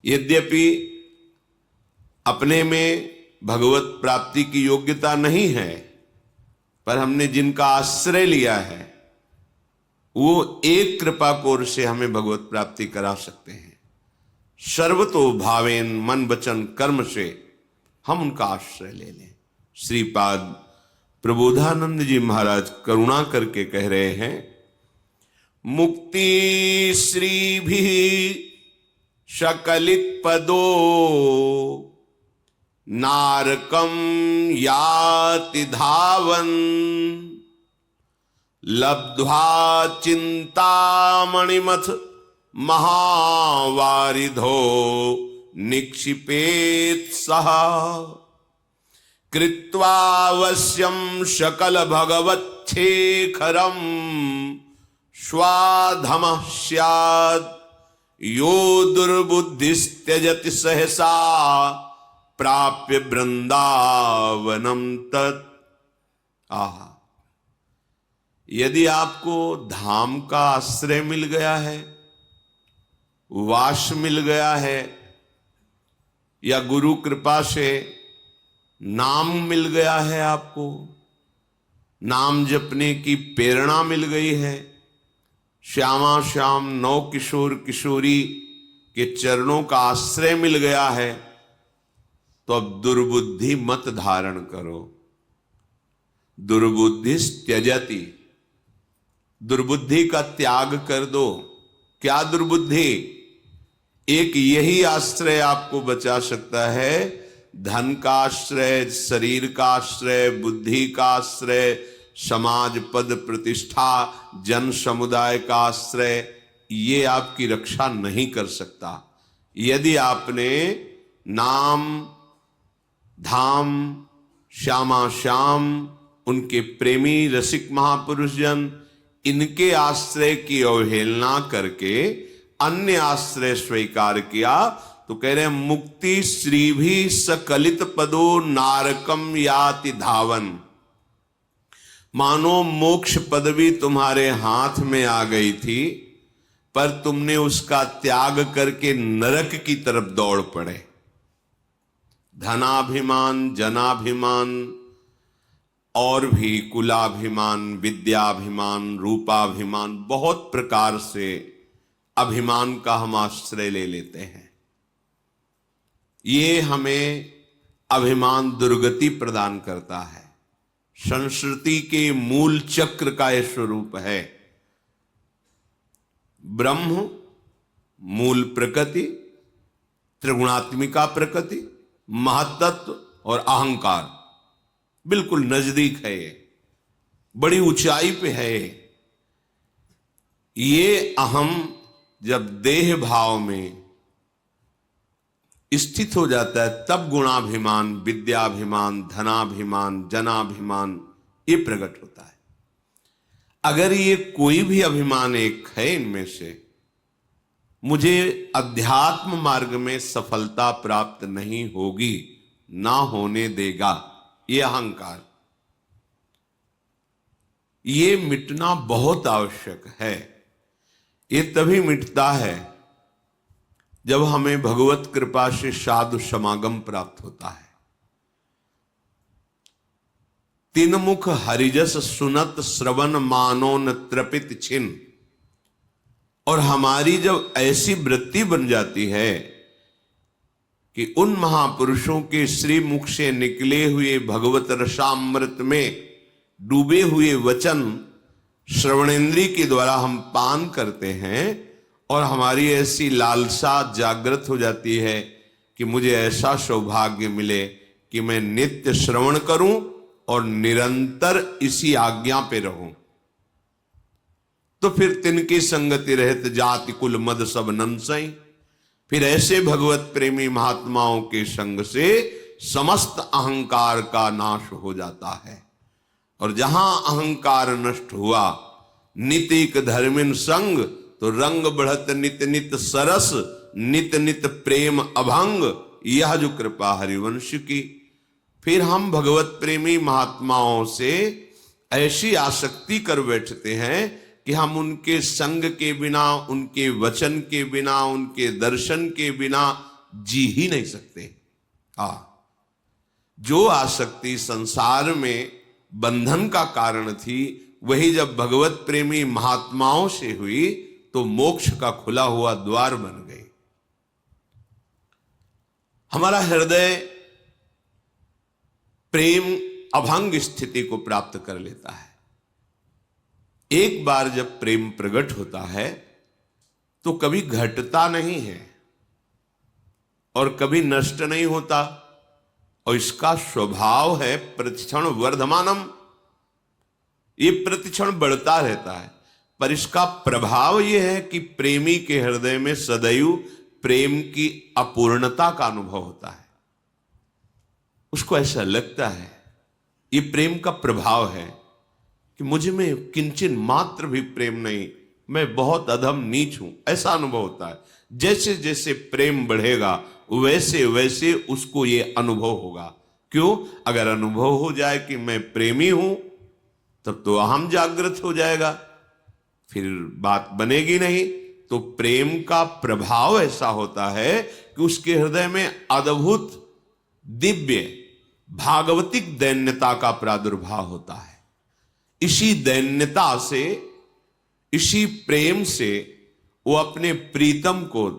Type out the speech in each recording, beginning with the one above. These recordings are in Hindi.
यद्यपि अपने में भगवत प्राप्ति की योग्यता नहीं है, पर हमने जिनका आश्रय लिया है वो एक कृपा कोर से हमें भगवत प्राप्ति करा सकते हैं। सर्वतो भावेन, मन वचन कर्म से हम उनका आश्रय ले लें। श्रीपाद प्रबोधानंद जी महाराज करुणा करके कह रहे हैं, मुक्ति श्री भी सकलित पदो नारकम याति धावन लब्ध्वा चिंतामणिमथ महावारिधो निक्षिपेत सह कृत्वावश्यम सकल भगवच्छेखरम स्वाधमः स्यात् यो दुर्बुद्धिस्त्यजति सहसा प्राप्य वृंदावनम तत्। आहा, यदि आपको धाम का आश्रय मिल गया है, वास मिल गया है, या गुरु कृपा से नाम मिल गया है, आपको नाम जपने की प्रेरणा मिल गई है, श्यामा श्याम नौ किशोर किशोरी के चरणों का आश्रय मिल गया है, तो अब दुर्बुद्धि मत धारण करो। दुर्बुद्धि त्यजति, दुर्बुद्धि का त्याग कर दो। क्या दुर्बुद्धि? एक यही आश्रय आपको बचा सकता है, धन का आश्रय, शरीर का आश्रय, बुद्धि का आश्रय, समाज पद प्रतिष्ठा, जन समुदाय का आश्रय, ये आपकी रक्षा नहीं कर सकता। यदि आपने नाम, धाम, श्यामा श्याम, उनके प्रेमी रसिक महापुरुष जन, इनके आश्रय की अवहेलना करके अन्य आश्रय स्वीकार किया, तो कह रहे हैं मुक्ति श्री भी सकलित पदो नारकम याति धावन। मानो मोक्ष पदवी तुम्हारे हाथ में आ गई थी, पर तुमने उसका त्याग करके नरक की तरफ दौड़ पड़े। धनाभिमान, जनाभिमान और भी कुलाभिमान, विद्याभिमान, रूपाभिमान, बहुत प्रकार से अभिमान का हम आश्रय ले लेते हैं। ये हमें अभिमान दुर्गति प्रदान करता है। संस्कृति के मूल चक्र का यह स्वरूप है। ब्रह्म, मूल प्रकृति, त्रिगुणात्मिका प्रकृति, महत्त्व और अहंकार, बिल्कुल नजदीक है, ये बड़ी ऊंचाई पे है। ये अहम जब देह भाव में स्थित हो जाता है, तब गुणाभिमान, विद्याभिमान, धनाभिमान, जनाभिमान ये प्रकट होता है। अगर ये कोई भी अभिमान एक है इनमें से, मुझे अध्यात्म मार्ग में सफलता प्राप्त नहीं होगी, ना होने देगा, ये अहंकार, ये मिटना बहुत आवश्यक है। ये तभी मिटता है जब हमें भगवत कृपा से साधु समागम प्राप्त होता है। तीन मुख हरिजस सुनत श्रवण मानो न त्रपित छिन। और हमारी जब ऐसी वृत्ति बन जाती है कि उन महापुरुषों के श्री मुख से निकले हुए भगवत रसामृत में डूबे हुए वचन श्रवणेन्द्रिय के द्वारा हम पान करते हैं, और हमारी ऐसी लालसा जागृत हो जाती है कि मुझे ऐसा सौभाग्य मिले कि मैं नित्य श्रवण करूं और निरंतर इसी आज्ञा पे रहूं, तो फिर तिनकी संगति रहत जाति कुल मद सब नंसई। फिर ऐसे भगवत प्रेमी महात्माओं के संग से समस्त अहंकार का नाश हो जाता है। और जहां अहंकार नष्ट हुआ, नितिक धर्मिन संग, तो रंग बढ़त नित नित सरस, नित नित प्रेम अभंग, यह जो कृपा हरिवंश की। फिर हम भगवत प्रेमी महात्माओं से ऐसी आसक्ति कर बैठते हैं कि हम उनके संग के बिना, उनके वचन के बिना, उनके दर्शन के बिना जी ही नहीं सकते। जो आसक्ति संसार में बंधन का कारण थी, वही जब भगवत प्रेमी महात्माओं से हुई तो मोक्ष का खुला हुआ द्वार बन गई। हमारा हृदय प्रेम अभंग स्थिति को प्राप्त कर लेता है। एक बार जब प्रेम प्रकट होता है तो कभी घटता नहीं है और कभी नष्ट नहीं होता, और इसका स्वभाव है प्रतिक्षण वर्धमानम, ये प्रतिक्षण बढ़ता रहता है। पर इसका प्रभाव यह है कि प्रेमी के हृदय में सदैव प्रेम की अपूर्णता का अनुभव होता है। उसको ऐसा लगता है, ये प्रेम का प्रभाव है कि मुझ में किंचन मात्र भी प्रेम नहीं, मैं बहुत अधम नीच हूं, ऐसा अनुभव होता है। जैसे जैसे प्रेम बढ़ेगा वैसे वैसे उसको ये अनुभव होगा। क्यों? अगर अनुभव हो जाए कि मैं प्रेमी हूं तब तो अहम जागृत हो जाएगा, फिर बात बनेगी नहीं। तो प्रेम का प्रभाव ऐसा होता है कि उसके हृदय में अद्भुत दिव्य भागवतिक दैन्यता का प्रादुर्भाव होता है। इसी दैन्यता से, इसी प्रेम से वो अपने प्रीतम को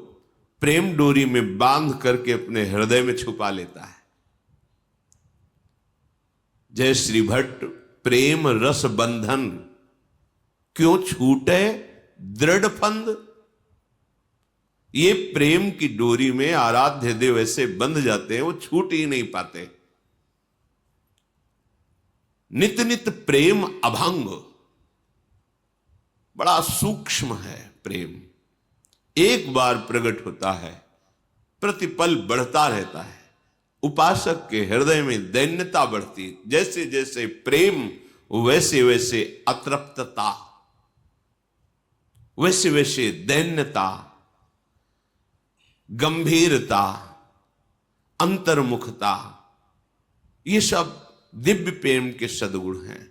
प्रेम डोरी में बांध करके अपने हृदय में छुपा लेता है। जय श्री भट्ट, प्रेम रस बंधन क्यों छूटे दृढ़ फंद। ये प्रेम की डोरी में आराध्य देव ऐसे बंध जाते हैं, वो छूट ही नहीं पाते। नित नित प्रेम अभंग, बड़ा सूक्ष्म है प्रेम। एक बार प्रकट होता है, प्रतिपल बढ़ता रहता है। उपासक के हृदय में दैन्यता बढ़ती, जैसे जैसे प्रेम वैसे वैसे अतृप्तता, वैसे वैसे दैन्यता, गंभीरता, अंतर्मुखता, ये सब दिव्य प्रेम के सद्गुण हैं।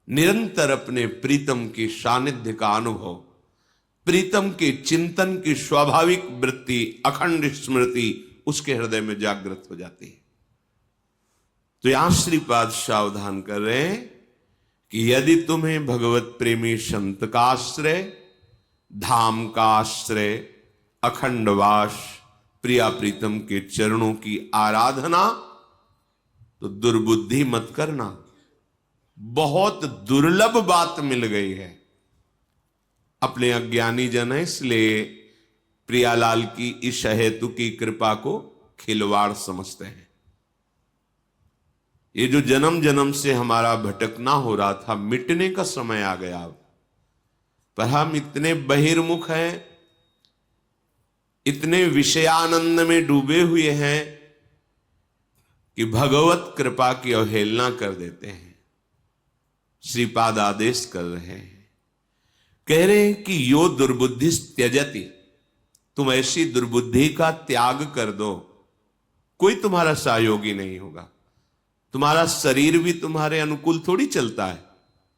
निरंतर अपने प्रीतम की सानिध्य का अनुभव, प्रीतम के चिंतन की स्वाभाविक वृत्ति, अखंड स्मृति उसके हृदय में जागृत हो जाती है। तो यहां श्रीपाद सावधान कर रहे हैं कि यदि तुम्हें भगवत प्रेमी संत का आश्रय, धाम का आश्रय, अखंडवास, प्रिया प्रीतम के चरणों की आराधना, तो दुर्बुद्धि मत करना। बहुत दुर्लभ बात मिल गई है। अपने अज्ञानी जन है, इसलिए प्रियालाल की इस हेतु की कृपा को खिलवाड़ समझते हैं। ये जो जन्म जन्म से हमारा भटकना हो रहा था, मिटने का समय आ गया अब। पर हम इतने बहिर्मुख हैं, इतने विषयानंद में डूबे हुए हैं कि भगवत कृपा की अवहेलना कर देते हैं। श्रीपाद आदेश कर रहे हैं, कह रहे हैं कि यो दुर्बुद्धि त्यजति, तुम ऐसी दुर्बुद्धि का त्याग कर दो। कोई तुम्हारा सहयोगी नहीं होगा। तुम्हारा शरीर भी तुम्हारे अनुकूल थोड़ी चलता है।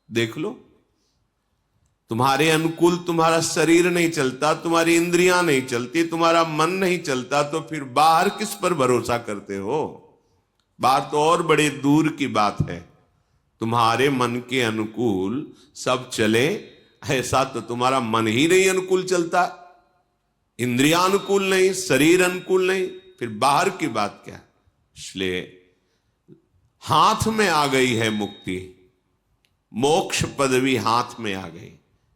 देख लो, तुम्हारे अनुकूल तुम्हारा शरीर नहीं चलता, तुम्हारी इंद्रियां नहीं चलती, तुम्हारा मन नहीं चलता, तो फिर बाहर किस पर भरोसा करते हो? बात तो और बड़े दूर की बात है। तुम्हारे मन के अनुकूल सब चले, ऐसा तो तुम्हारा मन ही नहीं अनुकूल चलता, इंद्रिया अनुकूल नहीं, शरीर अनुकूल नहीं, फिर बाहर की बात क्या? इसलिए हाथ में आ गई है मुक्ति, मोक्ष पदवी हाथ में आ गई।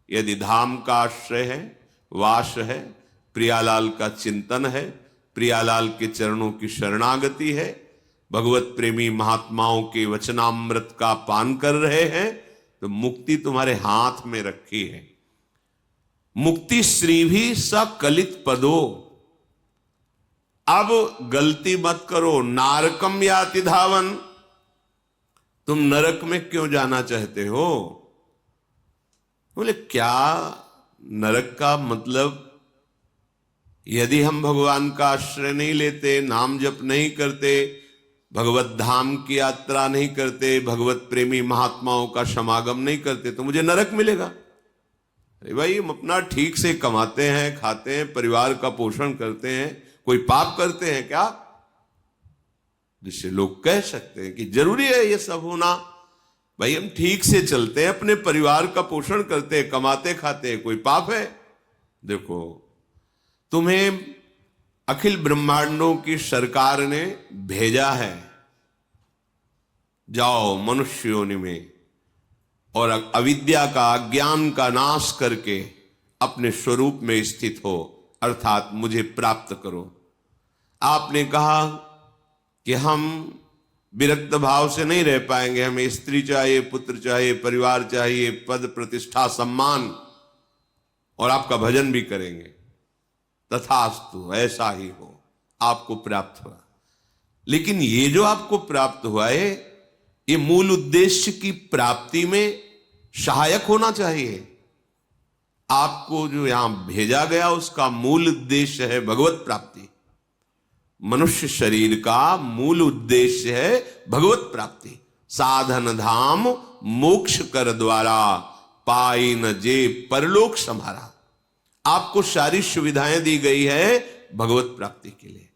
यदि धाम का आश्रय है, वास है, प्रियालाल का चिंतन है, प्रियालाल के चरणों की शरणागति है, भगवत प्रेमी महात्माओं के वचनामृत का पान कर रहे हैं, तो मुक्ति तुम्हारे हाथ में रखी है। मुक्ति श्री भी सकलित पदो। अब गलती मत करो, नारकम याति धावन। तुम नरक में क्यों जाना चाहते हो? बोले क्या नरक का मतलब? यदि हम भगवान का आश्रय नहीं लेते, नाम जप नहीं करते, भगवत धाम की यात्रा नहीं करते, भगवत प्रेमी महात्माओं का समागम नहीं करते, तो मुझे नरक मिलेगा? अरे भाई, हम अपना ठीक से कमाते हैं, खाते हैं, परिवार का पोषण करते हैं, कोई पाप करते हैं क्या जिससे लोग कह सकते हैं कि जरूरी है ये सब होना? भाई हम ठीक से चलते हैं, अपने परिवार का पोषण करते हैं, कमाते खाते हैं, कोई पाप है? देखो, तुम्हें अखिल ब्रह्मांडों की सरकार ने भेजा है, जाओ मनुष्य योनि में और अविद्या का, अज्ञान का नाश करके अपने स्वरूप में स्थित हो, अर्थात मुझे प्राप्त करो। आपने कहा कि हम विरक्त भाव से नहीं रह पाएंगे, हमें स्त्री चाहिए, पुत्र चाहिए, परिवार चाहिए, पद प्रतिष्ठा सम्मान, और आपका भजन भी करेंगे। तथास्तु, ऐसा ही हो, आपको प्राप्त हुआ। लेकिन ये जो आपको प्राप्त हुआ है, ये मूल उद्देश्य की प्राप्ति में सहायक होना चाहिए। आपको जो यहां भेजा गया उसका मूल उद्देश्य है भगवत प्राप्ति। मनुष्य शरीर का मूल उद्देश्य है भगवत प्राप्ति। साधन धाम मोक्ष कर द्वारा, पाई न जे परलोक सम्हारा। आपको सारी सुविधाएं दी गई है भगवत प्राप्ति के लिए।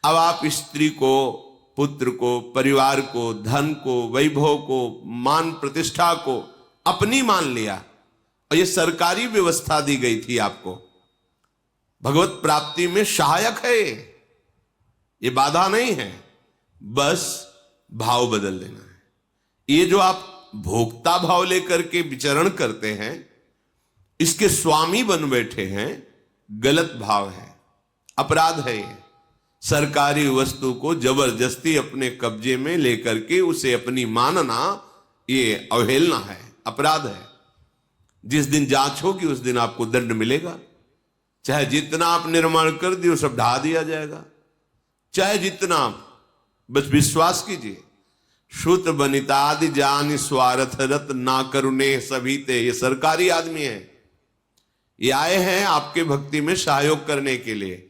अब आप स्त्री को, पुत्र को, परिवार को, धन को, वैभव को, मान प्रतिष्ठा को अपनी मान लिया, और ये सरकारी व्यवस्था दी गई थी आपको। भगवत प्राप्ति में सहायक है, ये बाधा नहीं है, बस भाव बदल देना है। ये जो आप भोक्ता भाव लेकर के विचरण करते हैं, इसके स्वामी बन बैठे हैं, गलत भाव है, अपराध है। ये सरकारी वस्तु को जबरदस्ती अपने कब्जे में लेकर के उसे अपनी मानना, ये अवहेलना है, अपराध है। जिस दिन जांच होगी उस दिन आपको दंड मिलेगा। चाहे जितना आप निर्माण कर दिए सब ढा दिया जाएगा, चाहे जितना, बस विश्वास कीजिए। श्रुत बनितादि जान स्वार्थ रत ना करुणे सभी ते। ये सरकारी आदमी है, ये आए हैं आपके भक्ति में सहयोग करने के लिए।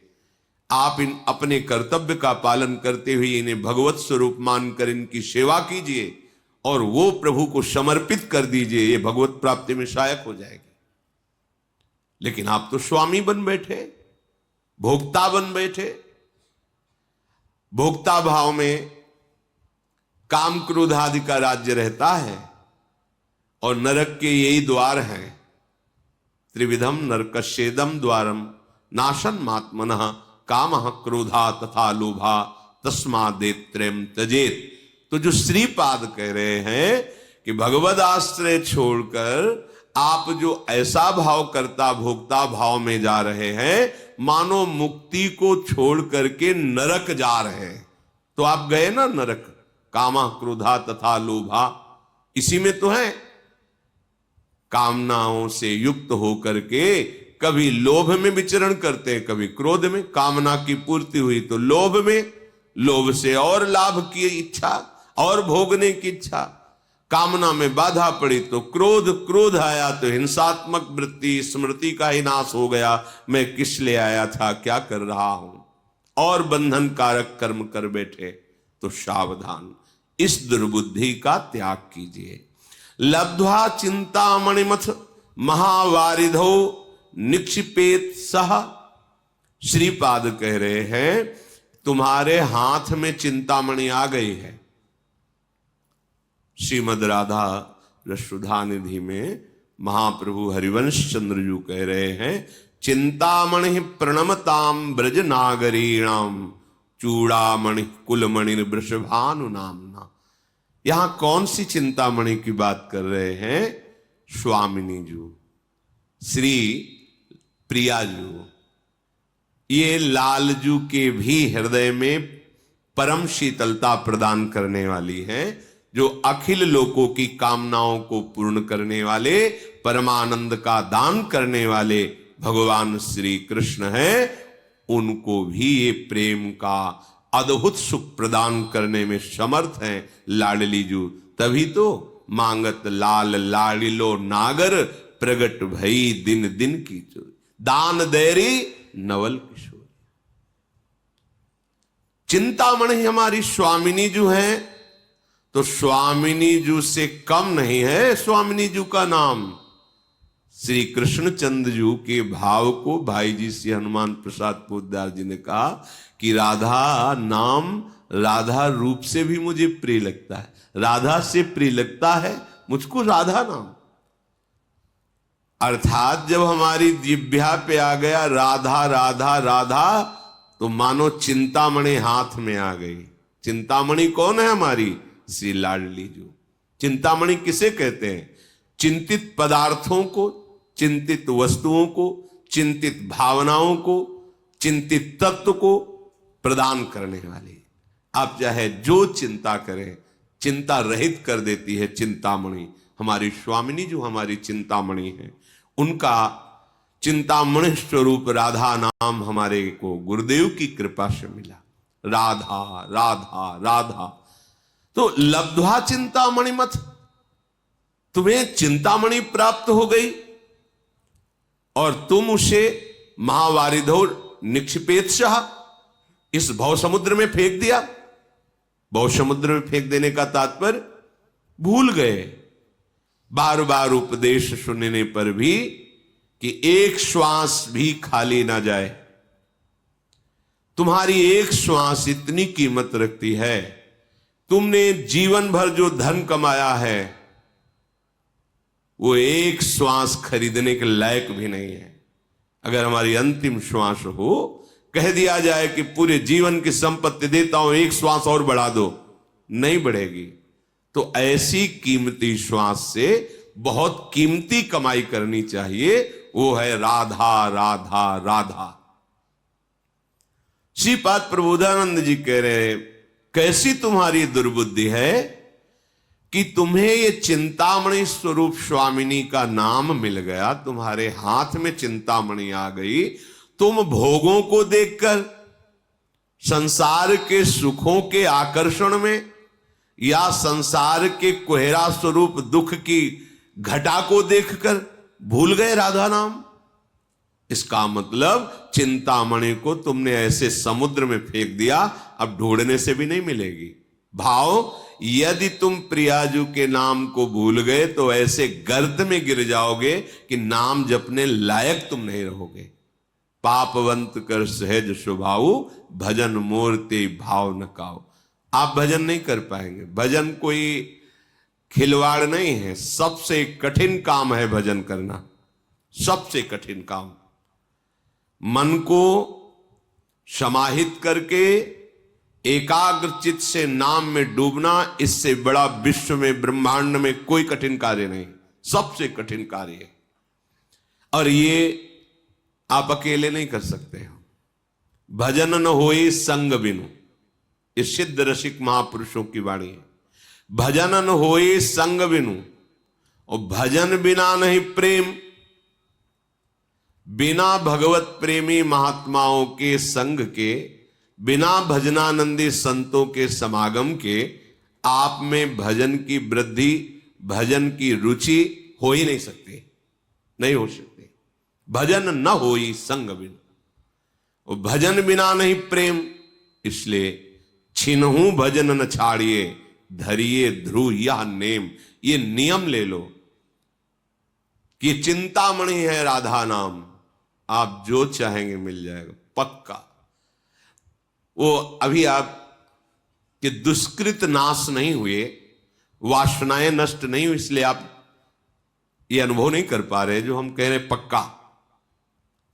आप इन अपने कर्तव्य का पालन करते हुए इन्हें भगवत स्वरूप मानकर इनकी सेवा कीजिए और वो प्रभु को समर्पित कर दीजिए, ये भगवत प्राप्ति में सहायक हो जाएगी। लेकिन आप तो स्वामी बन बैठे, भोक्ता बन बैठे। भोक्ता भाव में काम क्रोध आदि का राज्य रहता है और नरक के यही द्वार हैं। त्रिविधम नरकस्येदम द्वारम नाशन मात्मनः कामः क्रोधा तथा लोभा तस्मादेत्रयम् त्यजेत। तो जो श्रीपाद कह रहे हैं कि भगवद आश्रय छोड़कर आप जो ऐसा भाव करता भोक्ता भाव में जा रहे हैं, मानो मुक्ति को छोड़ करके नरक जा रहे हैं। तो आप गए ना नरक, कामा क्रोधा तथा लोभा, इसी में तो है। कामनाओं से युक्त होकर के कभी लोभ में विचरण करते हैं, कभी क्रोध में। कामना की पूर्ति हुई तो लोभ में, लोभ से और लाभ की इच्छा और भोगने की इच्छा। कामना में बाधा पड़ी तो क्रोध, क्रोध आया तो हिंसात्मक वृत्ति, स्मृति का ही नाश हो गया। मैं किस लिए आया था, क्या कर रहा हूं, और बंधन कारक कर्म कर बैठे। तो सावधान, इस दुर्बुद्धि का त्याग कीजिए। लब्ध्वा चिंतामणिमथ महावारिधो निक्षिपेत सह। श्रीपाद कह रहे हैं तुम्हारे हाथ में चिंतामणि आ गई है। श्रीमद राधा रसुधा निधि में महाप्रभु हरिवंश चंद्रजू कह रहे हैं, चिंतामणि प्रणमताम ब्रज नागरीणाम चूड़ामणि कुलमणि वृषभानु नामना। यहां कौन सी चिंतामणि की बात कर रहे हैं? स्वामिनी जू, श्री प्रियाजू। ये लालजू के भी हृदय में परम शीतलता प्रदान करने वाली है, जो अखिल लोकों की कामनाओं को पूर्ण करने वाले, परमानंद का दान करने वाले भगवान श्री कृष्ण हैं। उनको भी ये प्रेम का अद्भुत सुख प्रदान करने में समर्थ हैं लाडली जू। तभी तो मांगत लाल लाडिलो नागर, प्रगट भई दिन दिन की चोरी, दान देरी नवल किशोर। चिंतामणि हमारी स्वामिनी जू है, तो स्वामिनी जू से कम नहीं है स्वामिनी जू का नाम। श्री कृष्णचंद्र जी के भाव को भाई जी श्री हनुमान प्रसाद पोद्दार जी ने कहा कि राधा नाम राधा रूप से भी मुझे प्रिय लगता है, राधा से प्रिय लगता है मुझको राधा नाम। अर्थात जब हमारी जिह्वा पे आ गया राधा राधा राधा, तो मानो चिंतामणि हाथ में आ गई। चिंतामणि कौन है? हमारी श्री लाडली जो। चिंतामणि किसे कहते हैं? चिंतित पदार्थों को, चिंतित वस्तुओं को, चिंतित भावनाओं को, चिंतित तत्व को प्रदान करने वाली। आप चाहे जो चिंता करें, चिंता रहित कर देती है चिंतामणि। हमारी स्वामिनी जो हमारी चिंतामणि है, उनका चिंतामणि स्वरूप राधा नाम हमारे को गुरुदेव की कृपा से मिला। राधा राधा राधा, तो लब्ध्वा चिंतामणि मत, तुम्हें चिंतामणि प्राप्त हो गई और तुम उसे महावारिधो निक्षिपेत्सः, इस भव समुद्र में फेंक दिया। भव समुद्र में फेंक देने का तात्पर्य भूल गए। बार बार उपदेश सुनने पर भी कि एक श्वास भी खाली ना जाए। तुम्हारी एक श्वास इतनी कीमत रखती है। तुमने जीवन भर जो धन कमाया है वो एक श्वास खरीदने के लायक भी नहीं है। अगर हमारी अंतिम श्वास हो, कह दिया जाए कि पूरे जीवन की संपत्ति देता हूं, एक श्वास और बढ़ा दो, नहीं बढ़ेगी। तो ऐसी कीमती श्वास से बहुत कीमती कमाई करनी चाहिए, वो है राधा राधा राधा। श्रीपाद प्रबोधानंद जी कह रहे, कैसी तुम्हारी दुर्बुद्धि है कि तुम्हें ये चिंतामणि स्वरूप स्वामिनी का नाम मिल गया, तुम्हारे हाथ में चिंतामणि आ गई। तुम भोगों को देखकर, संसार के सुखों के आकर्षण में, या संसार के कुहरा स्वरूप दुख की घटा को देखकर भूल गए राधा नाम। इसका मतलब चिंतामणि को तुमने ऐसे समुद्र में फेंक दिया, अब ढूंढने से भी नहीं मिलेगी। भाव, यदि तुम प्रियाजू के नाम को भूल गए तो ऐसे गर्त में गिर जाओगे कि नाम जपने लायक तुम नहीं रहोगे। पापवंत कर सहज स्वभाव, भजन मूर्ति भाव न काओ। आप भजन नहीं कर पाएंगे। भजन कोई खिलवाड़ नहीं है। सबसे कठिन काम है भजन करना, सबसे कठिन काम। मन को समाहित करके एकाग्र चित्त से नाम में डूबना, इससे बड़ा विश्व में ब्रह्मांड में कोई कठिन कार्य नहीं, सबसे कठिन कार्य है। और ये आप अकेले नहीं कर सकते हो। भजन न होए संग बिनु, ये सिद्ध रसिक महापुरुषों की वाणी है। भजन न होए संग बिनु, और भजन बिना नहीं प्रेम। बिना भगवत प्रेमी महात्माओं के संग के, बिना भजनानंदी संतों के समागम के, आप में भजन की वृद्धि, भजन की रुचि हो ही नहीं सकती, नहीं हो सकती। भजन न होई संग बिन, और भजन बिना नहीं प्रेम। इसलिए छिनहु भजन न छाड़िए, धरिए ध्रुव यह नेम। ये नियम ले लो कि चिंतामणि है राधा नाम, आप जो चाहेंगे मिल जाएगा पक्का। वो अभी आप के दुष्कृत नाश नहीं हुए, वासनाएं नष्ट नहीं हुई, इसलिए आप ये अनुभव नहीं कर पा रहे जो हम कह रहे पक्का।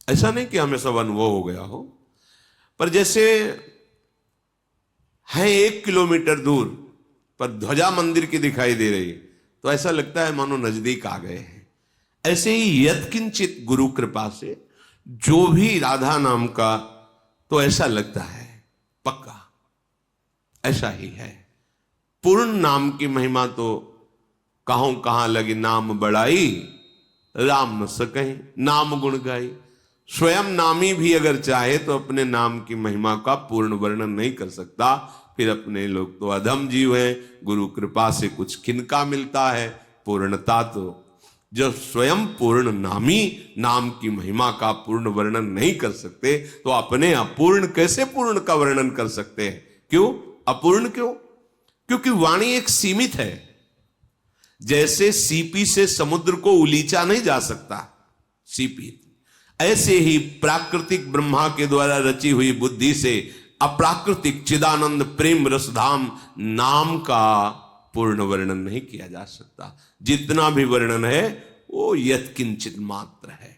ऐसा नहीं कि हमें सब अनुभव हो गया हो, पर जैसे है 1 किलोमीटर दूर पर ध्वजा मंदिर की दिखाई दे रही है, तो ऐसा लगता है मानो नजदीक आ गए हैं। ऐसे ही यत्किंचित गुरु कृपा से जो भी राधा नाम का, तो ऐसा लगता है पक्का, ऐसा ही है। पूर्ण नाम की महिमा तो कहां लगी नाम बढ़ाई, राम न सकहीं नाम गुण गाई। स्वयं नामी भी अगर चाहे तो अपने नाम की महिमा का पूर्ण वर्णन नहीं कर सकता। फिर अपने लोग तो अधम जीव हैं, गुरु कृपा से कुछ किनका मिलता है पूर्णता। तो जब स्वयं पूर्ण नामी नाम की महिमा का पूर्ण वर्णन नहीं कर सकते, तो अपने अपूर्ण कैसे पूर्ण का वर्णन कर सकते हैं? क्यों अपूर्ण? क्यों? क्योंकि वाणी एक सीमित है। जैसे सीपी से समुद्र को उलीचा नहीं जा सकता, सीपी, ऐसे ही प्राकृतिक ब्रह्मा के द्वारा रची हुई बुद्धि से अप्राकृतिक चिदानंद प्रेम रसधाम नाम का पूर्ण वर्णन नहीं किया जा सकता। जितना भी वर्णन है वो यत्किंचित मात्र है।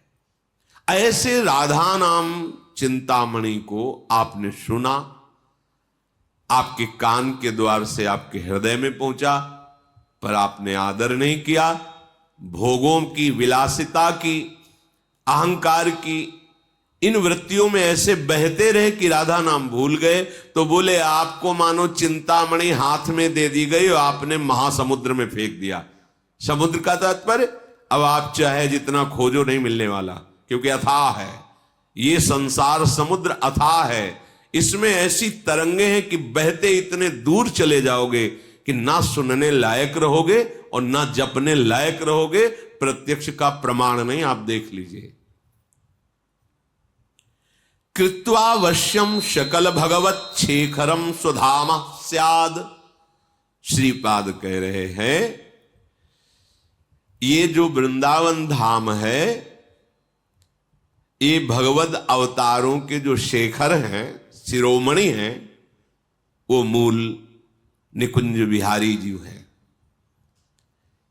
ऐसे राधा नाम चिंतामणि को आपने सुना, आपके कान के द्वार से आपके हृदय में पहुंचा, पर आपने आदर नहीं किया। भोगों की, विलासिता की, अहंकार की, इन वृत्तियों में ऐसे बहते रहे कि राधा नाम भूल गए। तो बोले आपको मानो चिंतामणि हाथ में दे दी गई और आपने महासमुद्र में फेंक दिया। समुद्र का तात्पर्य, अब आप चाहे जितना खोजो नहीं मिलने वाला, क्योंकि अथाह है ये संसार, समुद्र अथाह है। इसमें ऐसी तरंगे हैं कि बहते इतने दूर चले जाओगे कि ना सुनने लायक रहोगे और ना जपने लायक रहोगे। प्रत्यक्ष का प्रमाण नहीं, आप देख लीजिए। कृत्वा वश्यम शकल भगवत शेखरम स्वधाम स्याद, श्रीपाद कह रहे हैं ये जो वृंदावन धाम है, ये भगवत अवतारों के जो शेखर हैं, शिरोमणि हैं, वो मूल निकुंज बिहारी जी हैं।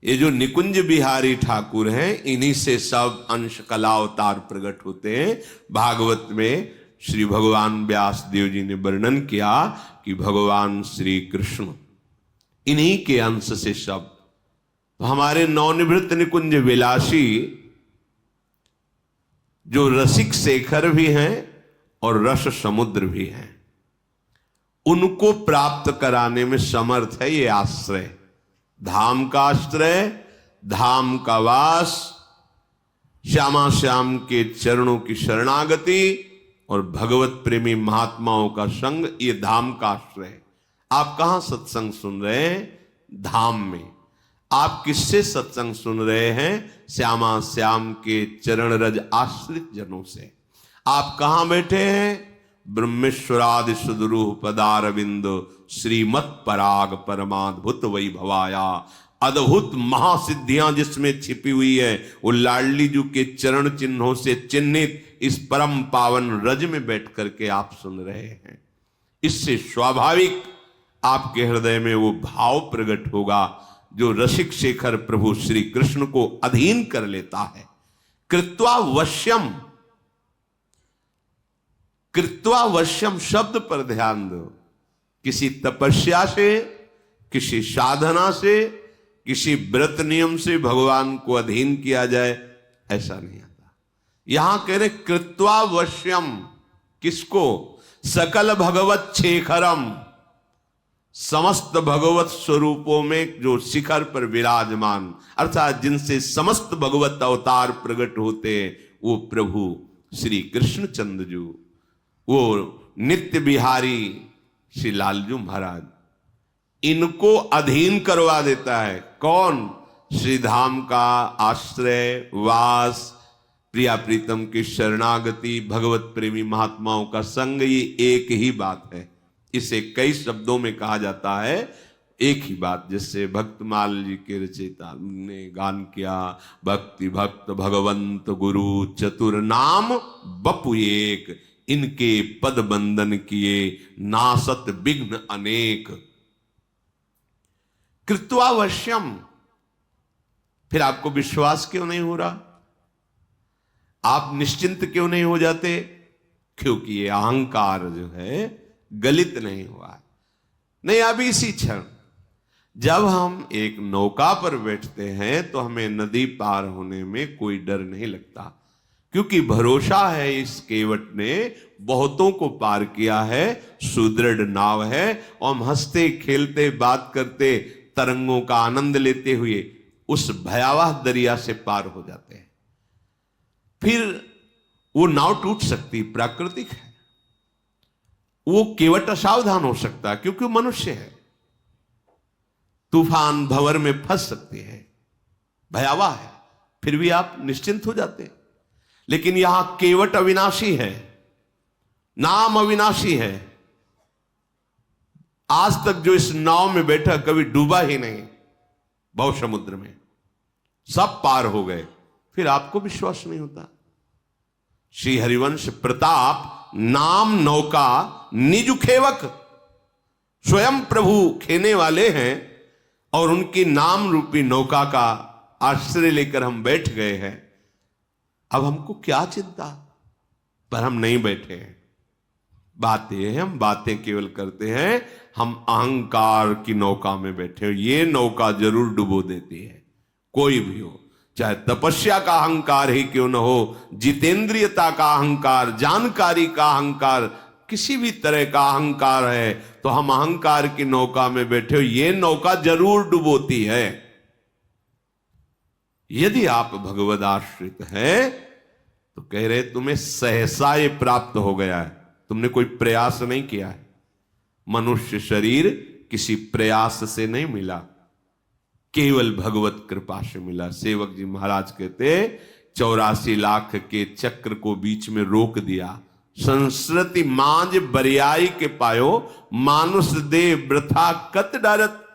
ये जो निकुंज बिहारी ठाकुर हैं, इन्हीं से सब अंश कला अवतार प्रकट होते हैं। भागवत में श्री भगवान व्यास देव जी ने वर्णन किया कि भगवान श्री कृष्ण इन्हीं के अंश से सब। तो हमारे नवनिवृत्त निकुंज विलासी जो रसिक शेखर भी हैं और रस समुद्र भी हैं, उनको प्राप्त कराने में समर्थ है ये आश्रय। धाम का आश्रय, धाम का वास, श्यामा श्याम के चरणों की शरणागति और भगवत प्रेमी महात्माओं का संग, ये धाम का आश्रय। आप कहां सत्संग सुन रहे हैं? धाम में। आप किससे सत्संग सुन रहे हैं? श्यामा श्याम के चरण रज आश्रित जनों से। आप कहां बैठे हैं? ब्रह्मेश्वरादि सुदरूह पदारविंद श्रीमत् पराग परमाद्भुत वैभवाया। अद्भुत महासिद्धियां जिसमें छिपी हुई है, वो लाडली जी के चरण चिन्हों से चिन्हित इस परम पावन रज में बैठ करके आप सुन रहे हैं। इससे स्वाभाविक आपके हृदय में वो भाव प्रकट होगा जो रसिक शेखर प्रभु श्री कृष्ण को अधीन कर लेता है। कृत्वा वश्यम, कृत्वा वश्यम शब्द पर ध्यान दो। किसी तपस्या से, किसी साधना से, किसी व्रत नियम से भगवान को अधीन किया जाए, ऐसा नहीं आता। यहां कह रहे कृत्वा वश्यम, किसको? सकल भगवत शेखरम, समस्त भगवत स्वरूपों में जो शिखर पर विराजमान, अर्थात जिनसे समस्त भगवत अवतार प्रकट होते हैं, वो प्रभु श्री कृष्ण चंद्रजू, वो नित्य बिहारी श्री लालजू महाराज, इनको अधीन करवा देता है। कौन? श्री धाम का आश्रय, वास, प्रिया प्रीतम की शरणागति, भगवत प्रेमी महात्माओं का संग, ये एक ही बात है। इसे कई शब्दों में कहा जाता है, एक ही बात। जिससे भक्तमाल जी के रचयिता ने गान किया, भक्ति भक्त भगवंत गुरु चतुर नाम बपु एक, इनके पद बंदन किए नासत विघ्न अनेक। कृत्वावश्यम, फिर आपको विश्वास क्यों नहीं हो रहा? आप निश्चिंत क्यों नहीं हो जाते? क्योंकि ये अहंकार जो है गलित नहीं हुआ है। नहीं, अभी इसी क्षण जब हम एक नौका पर बैठते हैं तो हमें नदी पार होने में कोई डर नहीं लगता, क्योंकि भरोसा है इस केवट ने बहुतों को पार किया है, सुदृढ़ नाव है, और हम हंसते खेलते बात करते तरंगों का आनंद लेते हुए उस भयावह दरिया से पार हो जाते हैं। फिर वो नाव टूट सकती, प्राकृतिक है। वो केवट असावधान हो सकता है क्योंकि वो मनुष्य है, तूफान भंवर में फंस सकती है, भयावह है, फिर भी आप निश्चिंत हो जाते हैं। लेकिन यहां केवट अविनाशी है, नाम अविनाशी है। आज तक जो इस नाव में बैठा कभी डूबा ही नहीं, भव समुद्र में, सब पार हो गए, फिर आपको विश्वास नहीं होता। श्री हरिवंश प्रताप नाम नौका निज खेवक, स्वयं प्रभु खेने वाले हैं और उनकी नाम रूपी नौका का आश्रय लेकर हम बैठ गए हैं। अब हमको क्या चिंता, पर हम नहीं बैठे हैं। बात यह है, हम बातें केवल करते हैं, हम अहंकार की नौका में बैठे हो। ये नौका जरूर डुबो देती है, कोई भी हो, चाहे तपस्या का अहंकार ही क्यों न हो, जितेंद्रियता का अहंकार, जानकारी का अहंकार, किसी भी तरह का अहंकार है, तो हम अहंकार की नौका में बैठे हो, ये नौका जरूर डुबोती है। यदि आप भगवद आश्रित हैं तो कह रहे तुम्हें सहसा ये प्राप्त हो गया है, तुमने कोई प्रयास नहीं किया है। मनुष्य शरीर किसी प्रयास से नहीं मिला, केवल भगवत कृपा से मिला। सेवक जी महाराज कहते 84 लाख के चक्र को बीच में रोक दिया। संस्कृति मांझ बरियाई के पायो, मानुष दे वृथा कत डरत।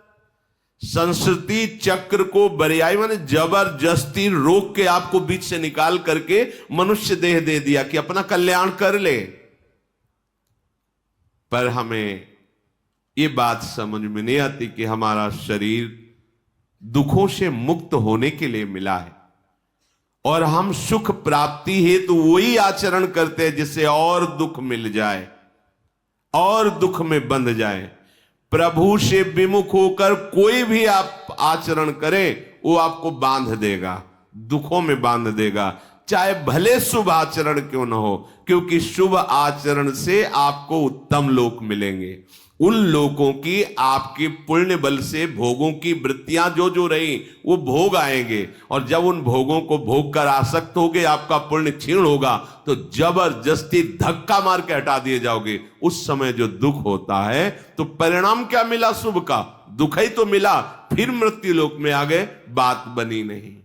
संस्कृति चक्र को बरियाई माने जबरदस्ती रोक के आपको बीच से निकाल करके मनुष्य देह दे दिया कि अपना कल्याण कर ले। पर हमें ये बात समझ में नहीं आती कि हमारा शरीर दुखों से मुक्त होने के लिए मिला है और हम सुख प्राप्ति हेतु तो वही आचरण करते हैं जिससे और दुख मिल जाए और दुख में बंध जाए। प्रभु से विमुख होकर कोई भी आप आचरण करें वो आपको बांध देगा, दुखों में बांध देगा, चाहे भले शुभ आचरण क्यों न हो, क्योंकि शुभ आचरण से आपको उत्तम लोक मिलेंगे। उन लोगों की आपके पुण्य बल से भोगों की वृत्तियां जो जो रही वो भोग आएंगे, और जब उन भोगों को भोग कर आसक्त होगे, आपका पुण्य क्षीण होगा, तो जबरदस्ती धक्का मार के हटा दिए जाओगे। उस समय जो दुख होता है तो परिणाम क्या मिला शुभ का, दुख ही तो मिला, फिर मृत्यु लोक में आ गए, बात बनी नहीं।